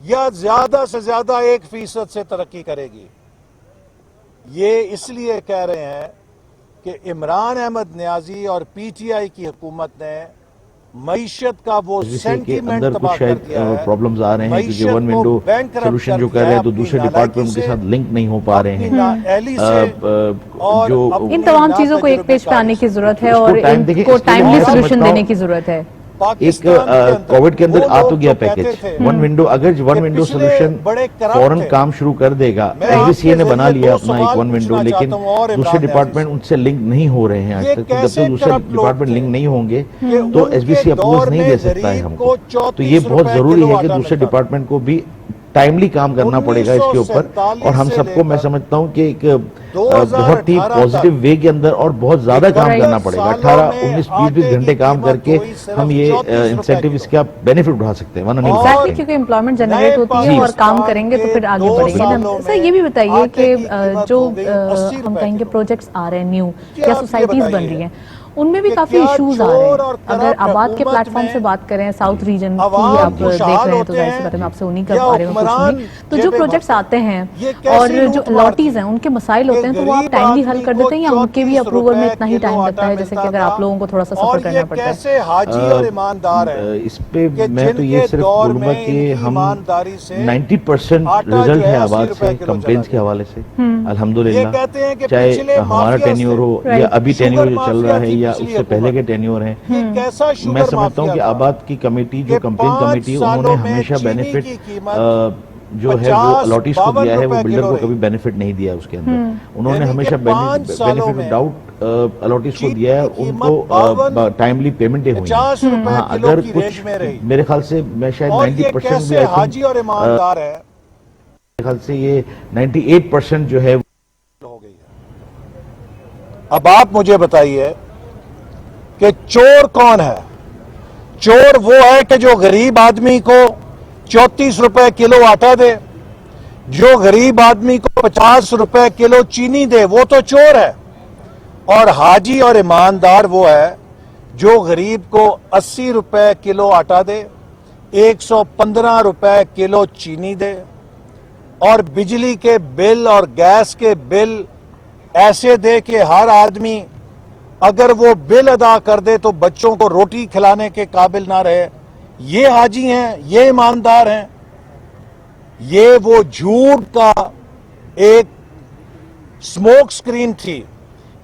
یا زیادہ سے زیادہ 1% سے ترقی کرے گی. یہ اس لیے کہہ رہے ہیں کہ عمران احمد نیازی اور پی ٹی آئی کی حکومت نے معیشت کا وہ سینٹیمنٹ تباہ کر دیا ہے. پرابلمز آ رہے ہیں کیونکہ ون ونڈو سلوشن جو کر رہے ہیں تو دوسرے ڈپارٹمنٹ کے ساتھ لنک نہیں ہو پا رہے ہیں. جو ان تمام چیزوں کو ایک پیج پہ آنے کی ضرورت ہے اور ان کو ٹائملی سلوشن دینے کی ضرورت ہے. ایک کووڈ کے اندر آ تو گیا پیکج ون ونڈو، اگر ون ونڈو سلوشن فوراً کام شروع کر دے گا. ایس بی سی اے نے بنا لیا اپنا ایک ون ونڈو، لیکن دوسرے ڈپارٹمنٹ ان سے لنک نہیں ہو رہے ہیں آج تک. جب تک دوسرے ڈپارٹمنٹ لنک نہیں ہوں گے تو ایس بی سی اپرووز نہیں دے سکتا ہے ہم کو. تو یہ بہت ضروری ہے کہ دوسرے ڈپارٹمنٹ کو بھی ٹائملی کام کرنا پڑے گا اس کے اوپر. اور ہم سب کو میں سمجھتا ہوں کہ ایک بہت ہی پازیٹیو وے کے اندر اور بہت زیادہ کام کرنا پڑے گا. 18 19 20 گھنٹے کام کر کے ہم یہ انسینٹیو اس کا بینیفٹ اٹھا سکتے ہیں. کیونکہ امپلائمنٹ جنریٹ ہوتی ہے اور کام کریں گے تو پھر آگے بڑھیں گے. سر یہ بھی بتائیے کہ جو ہم کہیں گے پروجیکٹس آ رہے ہیں نیو یا سوسائٹیز بن رہی ہیں، ان میں بھی کافی ایشوز آ رہے ہیں. اگر آباد کے پلیٹ فارم سے بات کریں، ساؤتھ ریجن کی آپ دیکھ رہے ہیں تو ظاہر سی بات ہے میں آپ سے انہی کے بارے میں پوچھوں گی. تو جو پروجیکٹس آتے ہیں اور جو الاٹیز ہیں ان کے مسائل ہوتے ہیں تو وہ آپ ٹائملی حل کر دیتے ہیں یا ان کے بھی اپروول میں اتنا ہی ٹائم لگتا ہے جیسے کہ اگر آپ لوگوں کو تھوڑا سا سفر کرنا پڑتا ہے؟ اس پہ میں تو یہ صرف بولوں گا کہ ہم 90% رزلٹ ہے آباد سے کمپلینس کے حوالے سے الحمدللہ. چاہے ہمارا ٹینیور ہو یا ابھی ٹینیور جو چل رہا ہے یا اس سے پہلے کے ٹینیور ہیں، میں سمجھتا ہوں کہ آباد کی کمیٹی جو کمپلین کمیٹی انہوں نے ہمیشہ بینیفٹ جو ہے وہ الاٹیز کو دیا ہے، وہ بلڈر کو کبھی بینیفٹ نہیں دیا. اس کے اندر انہوں نے ہمیشہ بینیفٹ ڈاؤٹ الاٹیز کو دیا ہے. ان کو ٹائملی پیمنٹیں ہوئی ہیں. ہاں اگر کچھ میرے خیال سے میں شاید 90% بھی میرے خیال سے یہ 98% جو ہے ہو گئی ہے. اب آپ مجھے بتائیے کہ چور کون ہے؟ چور وہ ہے کہ جو غریب آدمی کو 34 روپے کلو آٹا دے، جو غریب آدمی کو 50 روپے کلو چینی دے، وہ تو چور ہے. اور حاجی اور ایماندار وہ ہے جو غریب کو 80 روپے کلو آٹا دے، 115 روپے کلو چینی دے، اور بجلی کے بل اور گیس کے بل ایسے دے کہ ہر آدمی اگر وہ بل ادا کر دے تو بچوں کو روٹی کھلانے کے قابل نہ رہے. یہ حاجی ہیں، یہ ایماندار ہیں. یہ وہ جھوٹ کا ایک سموک سکرین تھی،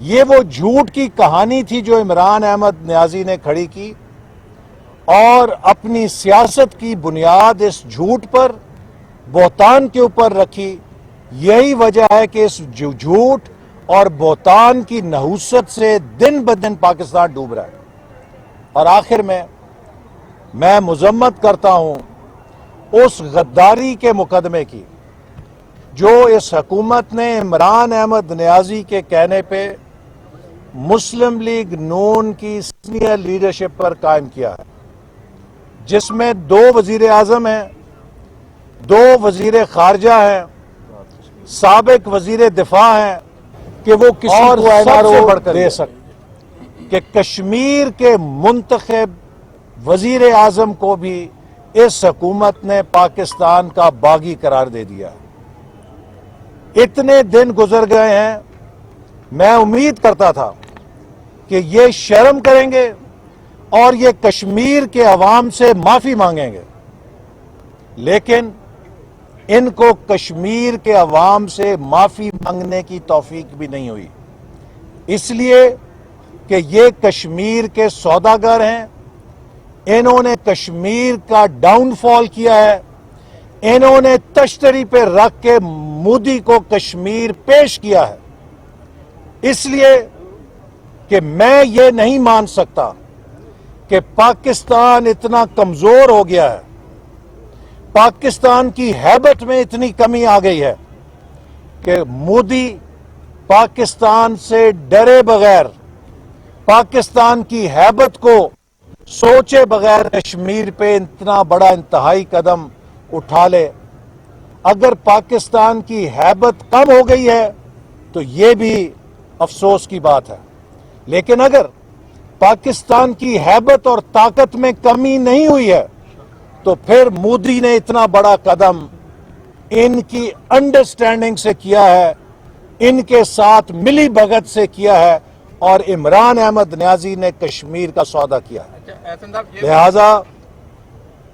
یہ وہ جھوٹ کی کہانی تھی جو عمران احمد نیازی نے کھڑی کی، اور اپنی سیاست کی بنیاد اس جھوٹ پر، بہتان کے اوپر رکھی. یہی وجہ ہے کہ اس جھوٹ اور بہتان کی نحوست سے دن بدن پاکستان ڈوب رہا ہے. اور آخر میں مذمت کرتا ہوں اس غداری کے مقدمے کی جو اس حکومت نے عمران احمد نیازی کے کہنے پہ مسلم لیگ نون کی سینئر لیڈرشپ پر قائم کیا ہے، جس میں 2 وزیر اعظم ہیں، 2 وزیر خارجہ ہیں، سابق وزیر دفاع ہیں، کہ وہ کسی کو سب سے بڑھ کر دے سکتے کہ کشمیر کے منتخب وزیر اعظم کو بھی اس حکومت نے پاکستان کا باغی قرار دے دیا. اتنے دن گزر گئے ہیں، میں امید کرتا تھا کہ یہ شرم کریں گے اور یہ کشمیر کے عوام سے معافی مانگیں گے، لیکن ان کو کشمیر کے عوام سے معافی مانگنے کی توفیق بھی نہیں ہوئی، اس لیے کہ یہ کشمیر کے سوداگر ہیں. انہوں نے کشمیر کا ڈاؤن فال کیا ہے. انہوں نے تشتری پہ رکھ کے مودی کو کشمیر پیش کیا ہے. اس لیے کہ میں یہ نہیں مان سکتا کہ پاکستان اتنا کمزور ہو گیا ہے، پاکستان کی ہیبت میں اتنی کمی آ گئی ہے کہ مودی پاکستان سے ڈرے بغیر، پاکستان کی ہیبت کو سوچے بغیر کشمیر پہ اتنا بڑا انتہائی قدم اٹھا لے. اگر پاکستان کی ہیبت کم ہو گئی ہے تو یہ بھی افسوس کی بات ہے، لیکن اگر پاکستان کی ہیبت اور طاقت میں کمی نہیں ہوئی ہے تو پھر مودی نے اتنا بڑا قدم ان کی انڈرسٹینڈنگ سے کیا ہے, ان کے ساتھ ملی بھگت سے کیا ہے, اور عمران احمد نیازی نے کشمیر کا سودا کیا ہے. لہذا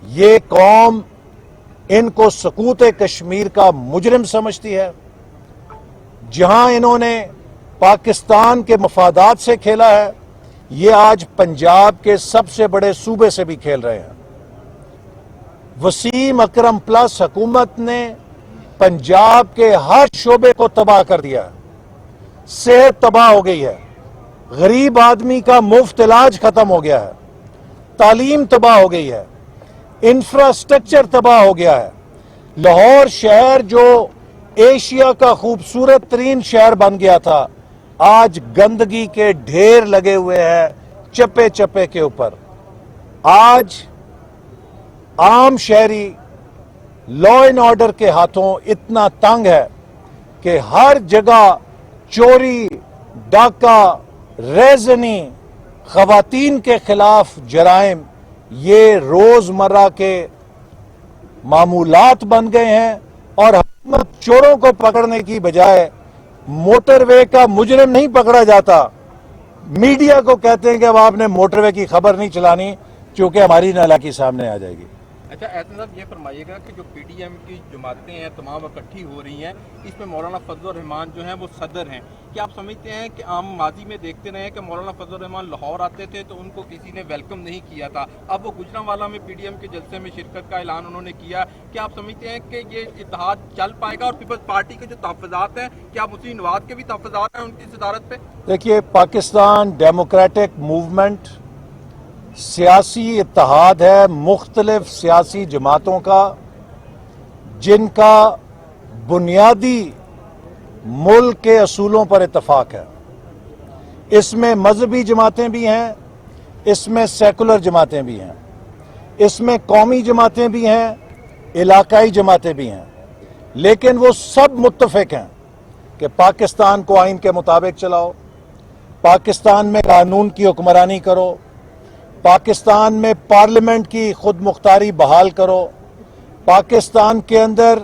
یہ قوم ان کو سقوط کشمیر کا مجرم سمجھتی ہے. جہاں انہوں نے پاکستان کے مفادات سے کھیلا ہے, یہ آج پنجاب کے سب سے بڑے صوبے سے بھی کھیل رہے ہیں. وسیم اکرم پلس حکومت نے پنجاب کے ہر شعبے کو تباہ کر دیا. صحت تباہ ہو گئی ہے, غریب آدمی کا مفت علاج ختم ہو گیا ہے, تعلیم تباہ ہو گئی ہے, انفراسٹرکچر تباہ ہو گیا ہے. لاہور شہر جو ایشیا کا خوبصورت ترین شہر بن گیا تھا, آج گندگی کے ڈھیر لگے ہوئے ہیں چپے چپے کے اوپر. آج عام شہری لا اینڈ آرڈر کے ہاتھوں اتنا تنگ ہے کہ ہر جگہ چوری, ڈاکہ, ریزنی, خواتین کے خلاف جرائم, یہ روزمرہ کے معمولات بن گئے ہیں. اور حکومت چوروں کو پکڑنے کی بجائے موٹر وے کا مجرم نہیں پکڑا جاتا, میڈیا کو کہتے ہیں کہ اب آپ نے موٹر وے کی خبر نہیں چلانی چونکہ ہماری نالاکی سامنے آ جائے گی. اچھا احسن صاحب یہ فرمائیے گا کہ جو پی ڈی ایم کی جماعتیں ہیں تمام اکٹھی ہو رہی ہیں, اس میں مولانا فضل الرحمان جو ہیں وہ صدر ہیں, کیا آپ سمجھتے ہیں کہ عام ماضی میں دیکھتے رہے ہیں کہ مولانا فضل الرحمان لاہور آتے تھے تو ان کو کسی نے ویلکم نہیں کیا تھا, اب وہ گجرانوالہ میں پی ڈی ایم کے جلسے میں شرکت کا اعلان انہوں نے کیا, کیا آپ سمجھتے ہیں کہ یہ اتحاد چل پائے گا؟ اور پیپلز پارٹی کے جو تحفظات ہیں, کیا مسلم نواز کے بھی تحفظات ہیں ان کی صدارت پہ؟ دیکھیے, پاکستان ڈیموکریٹک موومنٹ سیاسی اتحاد ہے مختلف سیاسی جماعتوں کا, جن کا بنیادی ملک کے اصولوں پر اتفاق ہے. اس میں مذہبی جماعتیں بھی ہیں, اس میں سیکولر جماعتیں بھی ہیں, اس میں قومی جماعتیں بھی ہیں, علاقائی جماعتیں بھی ہیں, لیکن وہ سب متفق ہیں کہ پاکستان کو آئین کے مطابق چلاؤ, پاکستان میں قانون کی حکمرانی کرو, پاکستان میں پارلیمنٹ کی خود مختاری بحال کرو, پاکستان کے اندر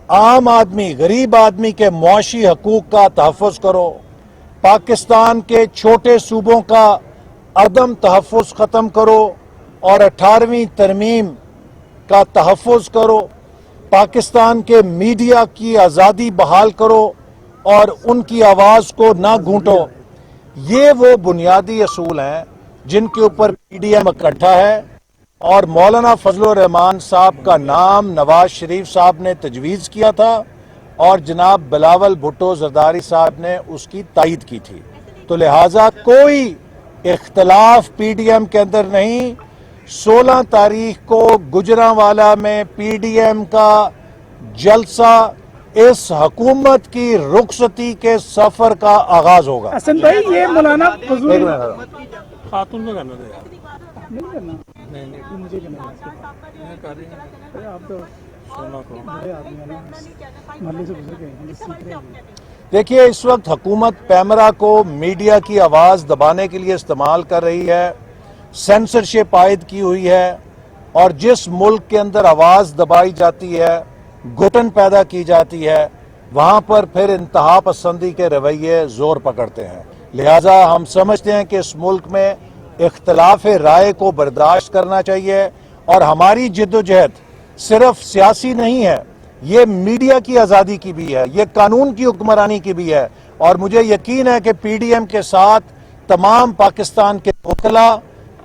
عام آدمی, غریب آدمی کے معاشی حقوق کا تحفظ کرو, پاکستان کے چھوٹے صوبوں کا عدم تحفظ ختم کرو اور 18ویں ترمیم کا تحفظ کرو, پاکستان کے میڈیا کی آزادی بحال کرو اور ان کی آواز کو نہ گھونٹو. یہ وہ بنیادی اصول ہیں جن کے اوپر پی ڈی ایم اکٹھا ہے, اور مولانا فضل الرحمان صاحب کا نام نواز شریف صاحب نے تجویز کیا تھا اور جناب بلاول بھٹو زرداری صاحب نے اس کی تائید کی تھی. تو لہٰذا کوئی اختلاف پی ڈی ایم کے اندر نہیں. 16 تاریخ کو گجرانوالہ میں پی ڈی ایم کا جلسہ اس حکومت کی رخصتی کے سفر کا آغاز ہوگا. حسن بھائی, یہ مولانا فضل خاتون میں کرنا تھا نہیں کرنا, نہیں مجھے کرنا, آپ تو بڑے آدمی ہیں نا, محلے سے گزر گئے ہیں, سیکھ رہے ہیں. دیکھیے, اس وقت حکومت پیمرا کو میڈیا کی آواز دبانے کے لیے استعمال کر رہی ہے, سینسرشپ عائد کی ہوئی ہے, اور جس ملک کے اندر آواز دبائی جاتی ہے, گھٹن پیدا کی جاتی ہے, وہاں پر پھر انتہا پسندی کے رویے زور پکڑتے ہیں. لہٰذا ہم سمجھتے ہیں کہ اس ملک میں اختلاف رائے کو برداشت کرنا چاہیے, اور ہماری جدوجہد صرف سیاسی نہیں ہے, یہ میڈیا کی آزادی کی بھی ہے, یہ قانون کی حکمرانی کی بھی ہے. اور مجھے یقین ہے کہ پی ڈی ایم کے ساتھ تمام پاکستان کے وکلاء,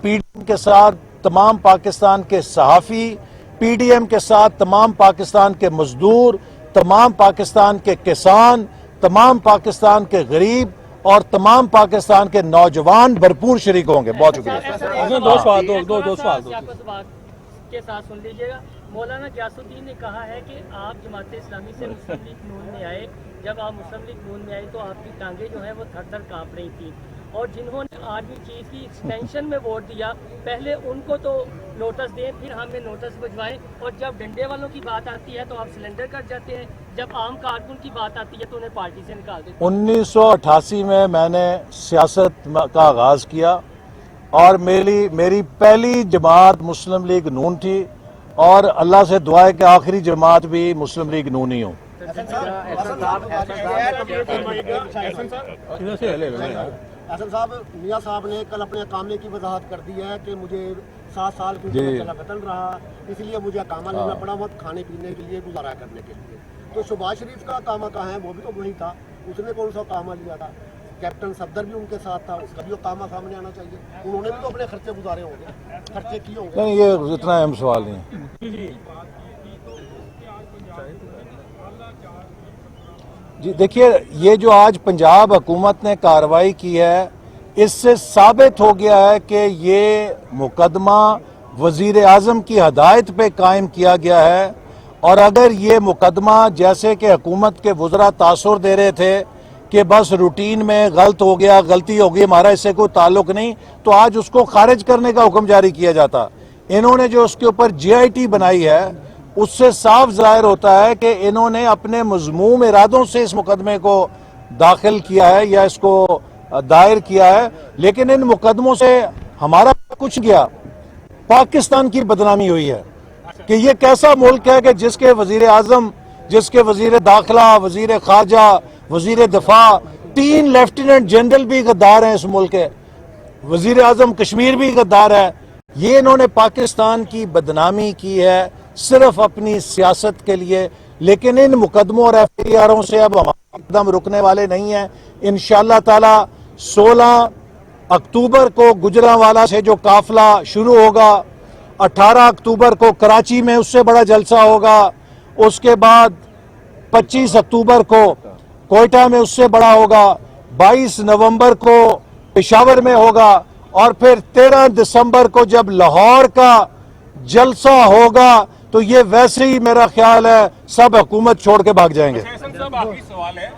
پی ڈی ایم کے ساتھ تمام پاکستان کے صحافی, پی ڈی ایم کے ساتھ تمام پاکستان کے مزدور, تمام پاکستان کے کسان, تمام پاکستان کے غریب اور تمام پاکستان کے نوجوان بھرپور شریک ہوں گے. بہت شکریہ. دو سوال کے ساتھ سن لیجیے گا. مولانا غیاث الدین نے کہا ہے کہ آپ جماعت اسلامی سے مسلم لیگ نون میں آئے, جب آپ مسلم لیگ نون میں آئے تو آپ کی ٹانگیں جو ہیں وہ تھر تھر کانپ رہی تھیں, اور جنہوں نے آرمی چیف کی ایکسٹینشن میں ووٹ دیا پہلے ان کو تو نوٹس دیں, پھر ہمیں نوٹس بھجوائیں, اور جب ڈنڈے والوں کی بات آتی ہے تو آپ سلنڈر کر جاتے ہیں, جب عام کارکن کی بات آتی ہے تو انہیں پارٹی سے نکال دیتے ہیں. 1988 میں نے سیاست کا آغاز کیا, اور میری پہلی جماعت مسلم لیگ نون تھی. اور اللہ سے دعا ہے کہ آخری جماعت بھی مسلم لیگ نون ہی ہو. احسن صاحب، میاں صاحب نے کل اپنے اقامے کی وضاحت کر دی ہے کہ مجھے 7 سال کی چلا قتل رہا، اس لیے مجھے اقامہ لینا پڑا وقت کھانے پینے کے لیے، گزارا کرنے کے لیے. تو شہباز شریف کا اقامہ کہاں ہے؟ وہ بھی تو وہی تھا، اس نے کون سا اقامہ لیا تھا؟ کیپٹن صفدر بھی ان کے ساتھ تھا، اس کا بھی اقامہ سامنے آنا چاہیے. انہوں نے بھی تو اپنے خرچے گزارے ہوں گے، خرچے کیے ہوں گے. نہیں، یہ اتنا اہم سوال نہیں ہے. جی دیکھیے، یہ جو آج پنجاب حکومت نے کارروائی کی ہے، اس سے ثابت ہو گیا ہے کہ یہ مقدمہ وزیر اعظم کی ہدایت پہ قائم کیا گیا ہے. اور اگر یہ مقدمہ جیسے کہ حکومت کے وزراء تاثر دے رہے تھے کہ بس روٹین میں غلط ہو گیا، غلطی ہو گئی، ہمارا اس سے کوئی تعلق نہیں، تو آج اس کو خارج کرنے کا حکم جاری کیا جاتا. انہوں نے جو اس کے اوپر جی آئی ٹی بنائی ہے، اس سے صاف ظاہر ہوتا ہے کہ انہوں نے اپنے مذموم ارادوں سے اس مقدمے کو داخل کیا ہے یا اس کو دائر کیا ہے. لیکن ان مقدموں سے ہمارا کچھ گیا، پاکستان کی بدنامی ہوئی ہے کہ یہ کیسا ملک ہے کہ جس کے وزیر اعظم، جس کے وزیر داخلہ، وزیر خارجہ، وزیر دفاع، 3 لیفٹیننٹ جنرل بھی غدار ہیں اس ملک کے، وزیر اعظم کشمیر بھی غدار ہے. یہ انہوں نے پاکستان کی بدنامی کی ہے صرف اپنی سیاست کے لیے. لیکن ان مقدموں اور ایف آئی آروں سے اب ہمارے قدم رکنے والے نہیں ہیں. انشاءاللہ تعالی 16 اکتوبر کو گجرانوالہ سے جو قافلہ شروع ہوگا، 18 اکتوبر کو کراچی میں اس سے بڑا جلسہ ہوگا، اس کے بعد 25 اکتوبر کو کوئٹہ میں اس سے بڑا ہوگا، 22 نومبر کو پشاور میں ہوگا، اور پھر 13 دسمبر کو جب لاہور کا جلسہ ہوگا تو یہ ویسے ہی میرا خیال ہے سب حکومت چھوڑ کے بھاگ جائیں گے. احسن صاحب، آخری سوال ہے،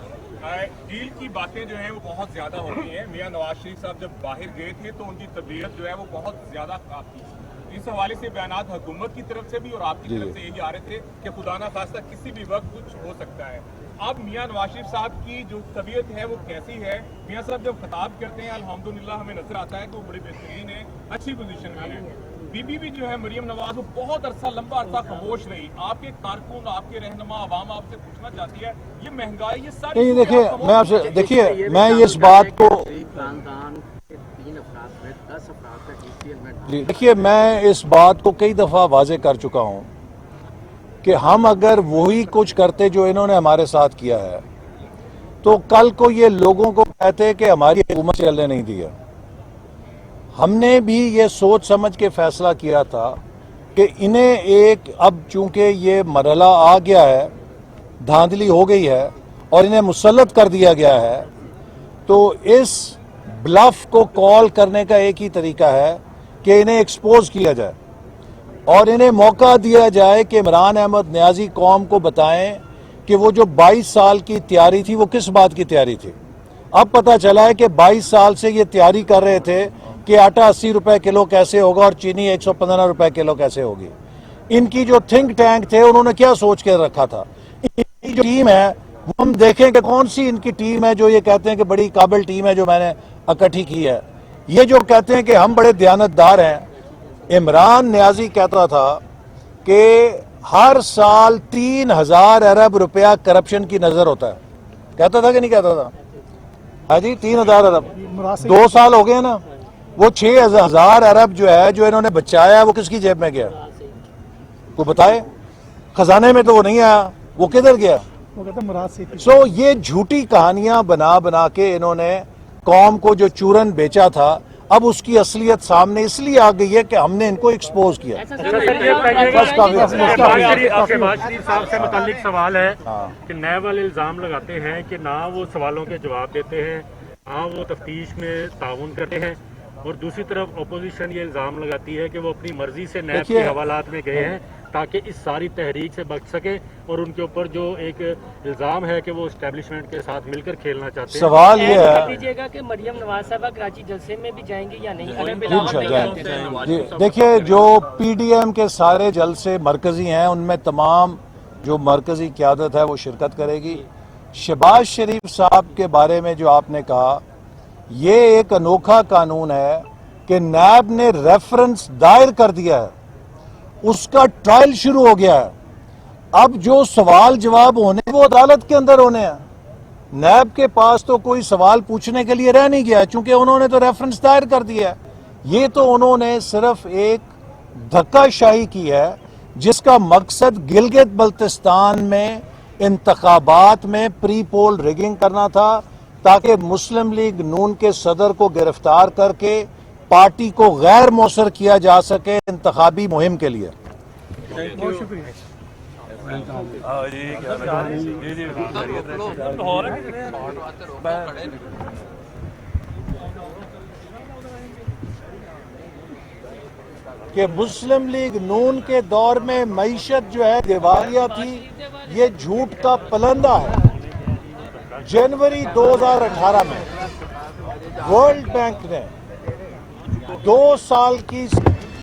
ڈیل کی باتیں جو ہیں وہ بہت زیادہ ہو رہی ہیں. میاں نواز شریف صاحب جب باہر گئے تھے تو ان کی طبیعت جو ہے وہ بہت زیادہ خراب تھی. اس حوالے سے بیانات حکومت کی طرف سے بھی اور آپ کی طرف سے یہی آ رہے تھے کہ خدا نہ خواستہ کسی بھی وقت کچھ ہو سکتا ہے. اب میاں نواز شریف صاحب کی جو طبیعت ہے وہ کیسی ہے؟ میاں صاحب جب خطاب کرتے ہیں الحمدللہ ہمیں نظر آتا ہے کہ وہ بڑے بہترین ہیں، اچھی پوزیشن میں ہیں. بی بی بھی جو ہے مریم نواز، وہ بہت لمبا عرصہ خاموش رہی. آپ کے کارکن، آپ کے رہنما، عوام آپ سے پوچھنا چاہتی ہے یہ مہنگائی، یہ ساری دیکھیے میں آپ سے، دیکھیے میں اس بات کو، دیکھیے میں اس بات کو کئی دفعہ واضح کر چکا ہوں کہ ہم اگر وہی کچھ کرتے جو انہوں نے ہمارے ساتھ کیا ہے تو کل کو یہ لوگوں کو کہتے کہ ہماری حکومت چلنے نہیں دیا. ہم نے بھی یہ سوچ سمجھ کے فیصلہ کیا تھا کہ انہیں ایک، اب چونکہ یہ مرحلہ آ گیا ہے، دھاندلی ہو گئی ہے اور انہیں مسلط کر دیا گیا ہے، تو اس بلف کو کال کرنے کا ایک ہی طریقہ ہے کہ انہیں ایکسپوز کیا جائے اور انہیں موقع دیا جائے کہ عمران احمد نیازی قوم کو بتائیں کہ وہ جو 22 سال کی تیاری تھی وہ کس بات کی تیاری تھی. اب پتہ چلا ہے کہ 22 سال سے یہ تیاری کر رہے تھے کہ آٹا 80 روپے کلو کیسے ہوگا اور چینی 115 روپے کلو کیسے ہوگی. ان کی جو تھنک ٹینک تھے انہوں نے کیا سوچ کے رکھا تھا. ان کی جو ٹیم ہے وہ ہم دیکھیں کہ کون سی ان کی ٹیم ہے جو یہ کہتے ہیں کہ بڑی قابل ٹیم ہے جو میں نے اکٹھی کی ہے. یہ جو کہتے ہیں کہ ہم بڑے دیانتدار ہیں، عمران نیازی کہتا تھا کہ ہر سال 3000 ارب روپیہ کرپشن کی نظر ہوتا ہے. کہتا تھا کہ نہیں کہتا تھا؟ ہاں جی، 3000 ارب 2 سال ہو گئے نا. وہ 6000 ارب جو ہے جو انہوں نے بچایا ہے وہ کس کی جیب میں گیا؟ کو بتائے. خزانے میں تو وہ نہیں آیا، وہ کدھر گیا؟ سو یہ جھوٹی کہانیاں بنا بنا کے انہوں نے قوم کو جو چورن بیچا تھا، اب اس کی اصلیت سامنے اس لیے آ گئی ہے کہ ہم نے ان کو ایکسپوز کیا. شہباز شریف صاحب سے متعلق سوال ہے کہ نیب والے الزام لگاتے ہیں کہ نہ وہ سوالوں کے جواب دیتے ہیں، نہ وہ تفتیش میں تعاون کرتے ہیں، اور دوسری طرف اپوزیشن یہ الزام لگاتی ہے کہ وہ اپنی مرضی سے نیب کے حوالات میں گئے ہیں تاکہ اس ساری تحریک سے بچ سکے، اور ان کے اوپر جو ایک الزام ہے کہ وہ اسٹیبلشمنٹ کے ساتھ مل کر کھیلنا چاہتے ہیں. سوال یہ ہے دیجیے گا کہ مریم نواز صاحبہ کراچی جلسے میں بھی جائیں گے یا نہیں؟ دیکھیے جو پی ڈی ایم کے سارے جلسے مرکزی ہیں ان میں تمام جو مرکزی قیادت ہے وہ شرکت کرے گی. شہباز شریف صاحب کے بارے میں جو آپ نے کہا، یہ ایک انوکھا قانون ہے کہ نیب نے ریفرنس دائر کر دیا ہے اس کا ٹرائل شروع ہو گیا ہے. اب جو سوال جواب ہونے وہ عدالت کے اندر ہونے ہیں. نیب کے پاس تو کوئی سوال پوچھنے کے لیے رہ نہیں گیا چونکہ انہوں نے تو ریفرنس دائر کر دیا ہے. یہ تو انہوں نے صرف ایک دھکا شاہی کی ہے جس کا مقصد گلگت بلتستان میں انتخابات میں پری پول ریگنگ کرنا تھا تاکہ مسلم لیگ نون کے صدر کو گرفتار کر کے پارٹی کو غیر مؤثر کیا جا سکے انتخابی مہم کے لیے. بہت شکریہ. کہ مسلم لیگ نون کے دور میں معیشت جو ہے دیوالیہ تھی یہ جھوٹ کا پلندہ ہے. جنوری 2018 میں ورلڈ بینک نے 2 سال کی